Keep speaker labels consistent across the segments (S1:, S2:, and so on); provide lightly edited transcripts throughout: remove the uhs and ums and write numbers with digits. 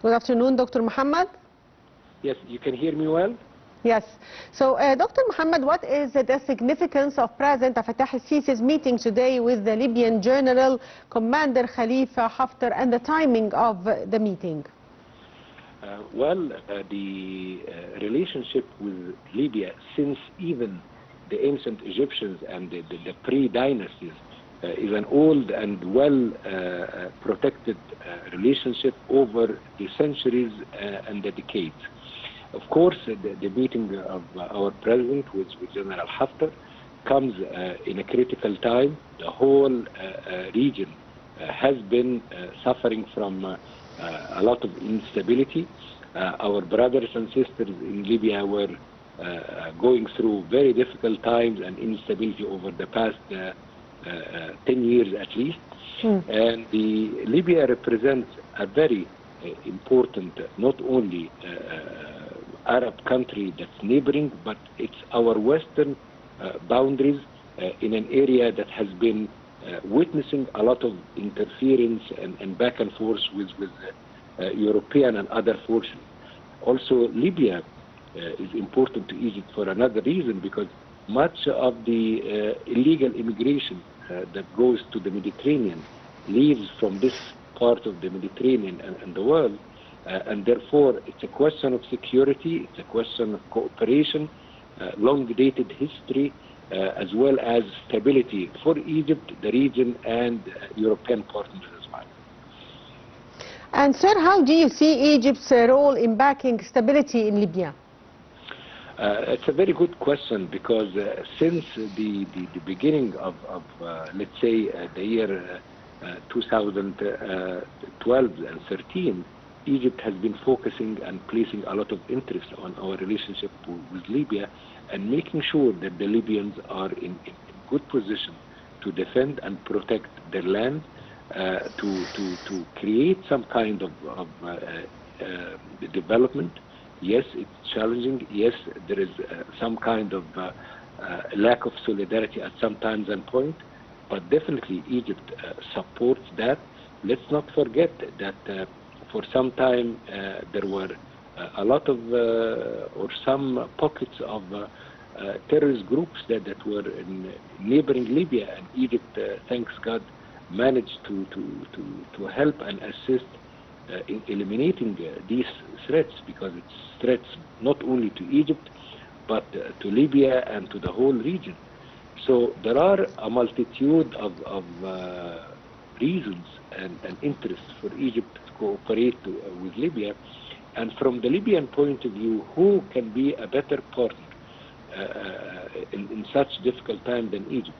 S1: Good afternoon, Dr. Mohamed.
S2: Yes, you can hear me well?
S1: Yes. So, Dr. Mohamed, what is the significance of President Fattah al-Sisi's meeting today with the Libyan General Commander Khalifa Haftar and the timing of the meeting?
S2: The relationship with Libya since even the ancient Egyptians and the pre-dynasties is an old and well-protected relationship over the centuries and the decades. Of course, the meeting of our president with General Haftar comes in a critical time. The whole region has been suffering from a lot of instability. Our brothers and sisters in Libya were going through very difficult times and instability over the past 10 years at least. And Libya represents a very important, not only Arab country that's neighboring, but it's our western boundaries in an area that has been witnessing a lot of interference and back and forth with European and other forces. Also, Libya is important to Egypt for another reason, because much of the illegal immigration that goes to the Mediterranean leaves from this part of the Mediterranean and the world, and therefore it's a question of security, it's a question of cooperation, long-dated history, as well as stability for Egypt, the region, and European partners as well.
S1: And sir, how do you see Egypt's role in backing stability in Libya?
S2: It's a very good question, because since the beginning of let's say, the year 2012 and 13, Egypt has been focusing and placing a lot of interest on our relationship with Libya, and making sure that the Libyans are in good position to defend and protect their land, to create some kind of development. Yes, it's challenging. Yes, there is some kind of lack of solidarity at some times and point, but definitely Egypt supports that. Let's not forget that for some time there were a lot of or some pockets of terrorist groups that were in neighboring Libya, and Egypt, thanks God, managed to help and assist in eliminating these threats, because it's threats not only to Egypt but to Libya and to the whole region. So there are a multitude of reasons and interests for Egypt to cooperate with Libya. And from the Libyan point of view, who can be a better partner in such difficult time than Egypt?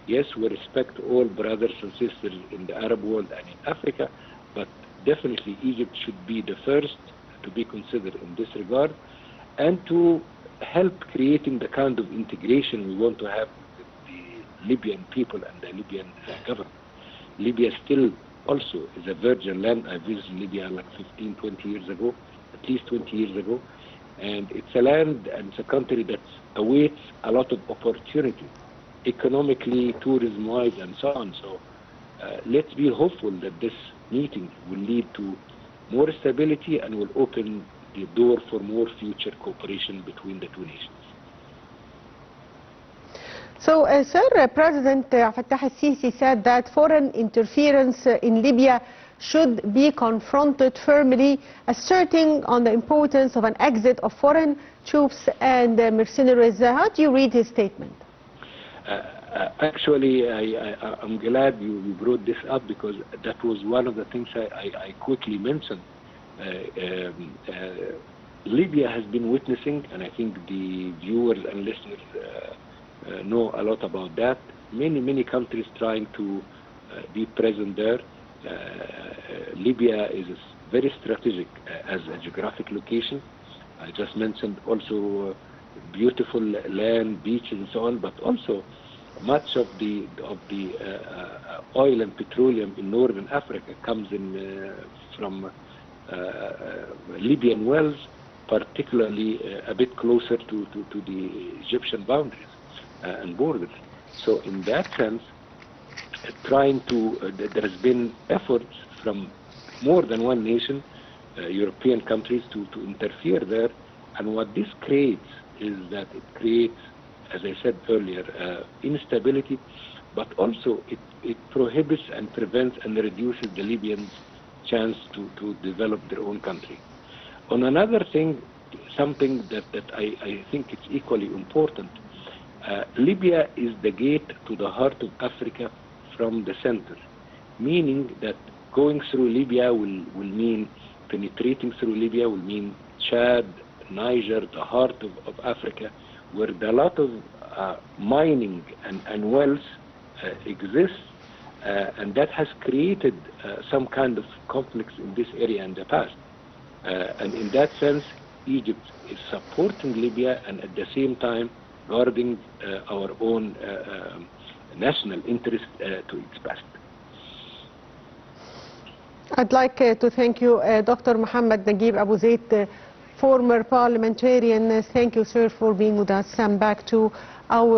S2: Yes, we respect all brothers and sisters in the Arab world and in Africa, but definitely Egypt should be the first to be considered in this regard, and to help creating the kind of integration we want to have with the Libyan people and the Libyan government. Libya still also is a virgin land. I visited Libya like 15, 20 years ago, at least 20 years ago, and it's a land and it's a country that awaits a lot of opportunity, economically, tourism-wise, and so on. So let's be hopeful that this meeting will lead to more stability and will open the door for more future cooperation between the two nations.
S1: So, sir, President Fattah al-Sisi said that foreign interference in Libya should be confronted firmly, asserting on the importance of an exit of foreign troops and mercenaries. How do you read his statement?
S2: Actually, I'm glad you brought this up, because that was one of the things I quickly mentioned. Libya has been witnessing, and I think the viewers and listeners know a lot about that, many countries trying to be present there. Libya is very strategic as a geographic location. I just mentioned also beautiful land, beaches, and so on, but also much of the oil and petroleum in northern Africa comes in from Libyan wells, particularly a bit closer to the Egyptian boundaries and borders. So in that sense, there has been efforts from more than one nation European countries to interfere there. And what this creates is that it creates, as I said earlier, instability, but also it prohibits and prevents and reduces the Libyans' chance to develop their own country. On another thing, something that I think it's equally important, Libya is the gate to the heart of Africa from the center, meaning that going through Libya will mean penetrating through Libya will mean Chad, Niger, the heart of Africa, where a lot of mining and wealth exists, and that has created some kind of conflicts in this area in the past. And in that sense, Egypt is supporting Libya and at the same time guarding our own national interest to its best.
S1: I'd like to thank you, Dr. Mohamed Naguib Abu Zaid, former parliamentarian. Thank you, sir, for being with us. And back to our